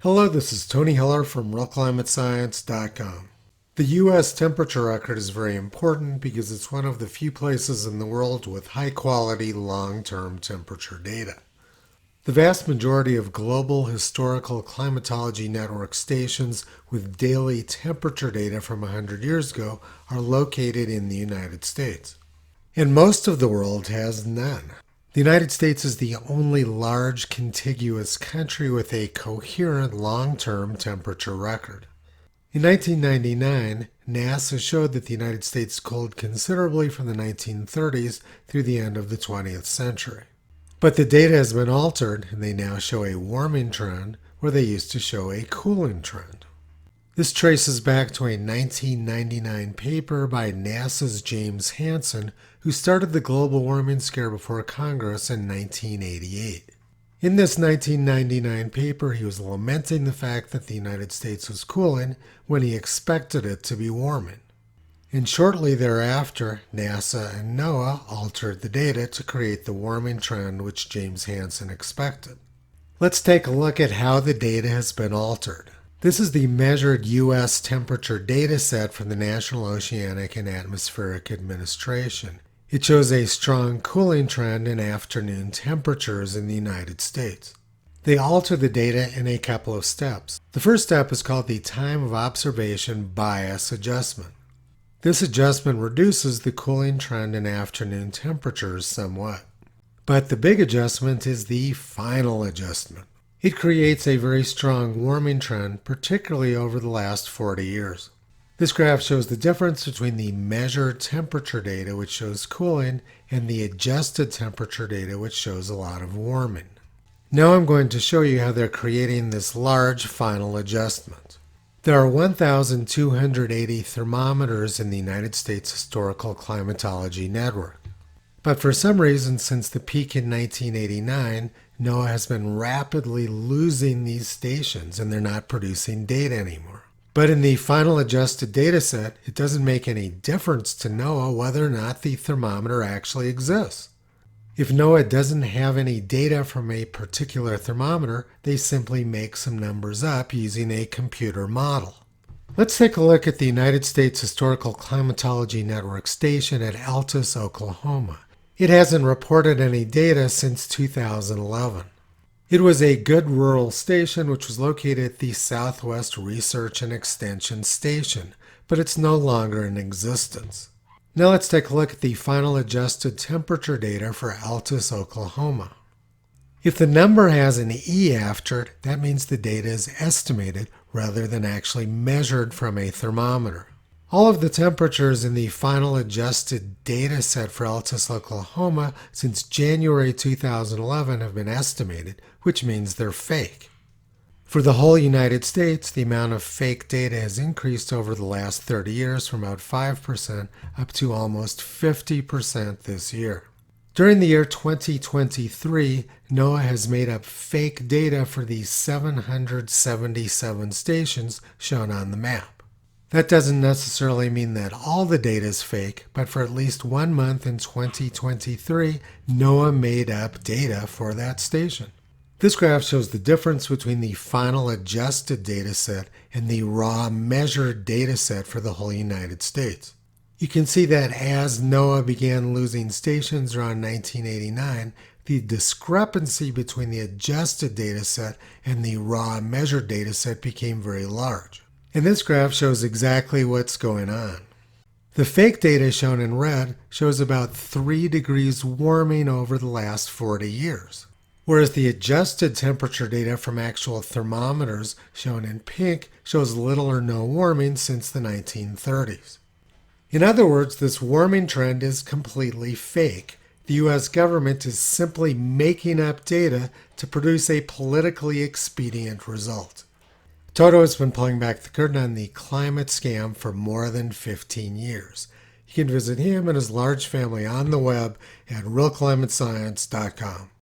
Hello, this is Tony Heller from realclimatescience.com. The U.S. temperature record is very important because it's one of the few places in the world with high-quality long-term temperature data. The vast majority of global historical climatology network stations with daily temperature data from 100 years ago are located in the United States. And most of the world has none. The United States is the only large contiguous country with a coherent long-term temperature record. In 1999, NASA showed that the United States cooled considerably from the 1930s through the end of the 20th century. But the data has been altered, and they now show a warming trend where they used to show a cooling trend. This traces back to a 1999 paper by NASA's James Hansen, who started the global warming scare before Congress in 1988. In this 1999 paper, he was lamenting the fact that the United States was cooling when he expected it to be warming. And shortly thereafter, NASA and NOAA altered the data to create the warming trend which James Hansen expected. Let's take a look at how the data has been altered. This is the measured U.S. temperature data set from the National Oceanic and Atmospheric Administration. It shows a strong cooling trend in afternoon temperatures in the United States. They alter the data in a couple of steps. The first step is called the time of observation bias adjustment. This adjustment reduces the cooling trend in afternoon temperatures somewhat. But the big adjustment is the final adjustment. It creates a very strong warming trend, particularly over the last 40 years. This graph shows the difference between the measured temperature data, which shows cooling, and the adjusted temperature data, which shows a lot of warming. Now I'm going to show you how they're creating this large final adjustment. There are 1,280 thermometers in the United States Historical Climatology Network. But for some reason, since the peak in 1989, NOAA has been rapidly losing these stations and they're not producing data anymore. But in the final adjusted data set, it doesn't make any difference to NOAA whether or not the thermometer actually exists. If NOAA doesn't have any data from a particular thermometer, they simply make some numbers up using a computer model. Let's take a look at the United States Historical Climatology Network station at Altus, Oklahoma. It hasn't reported any data since 2011. It was a good rural station which was located at the Southwest Research and Extension Station, but it's no longer in existence. Now let's take a look at the final adjusted temperature data for Altus, Oklahoma. If the number has an E after it, that means the data is estimated rather than actually measured from a thermometer. All of the temperatures in the final adjusted data set for Altus, Oklahoma since January 2011 have been estimated, which means they're fake. For the whole United States, the amount of fake data has increased over the last 30 years from about 5% up to almost 50% this year. During the year 2023, NOAA has made up fake data for the 777 stations shown on the map. That doesn't necessarily mean that all the data is fake, but for at least 1 month in 2023, NOAA made up data for that station. This graph shows the difference between the final adjusted data set and the raw measured data set for the whole United States. You can see that as NOAA began losing stations around 1989, the discrepancy between the adjusted data set and the raw measured data set became very large. And this graph shows exactly what's going on. The fake data shown in red shows about 3 degrees warming over the last 40 years, whereas the adjusted temperature data from actual thermometers shown in pink shows little or no warming since the 1930s. In other words, this warming trend is completely fake. The U.S. government is simply making up data to produce a politically expedient result. Toto has been pulling back the curtain on the climate scam for more than 15 years. You can visit him and his large family on the web at realclimatescience.com.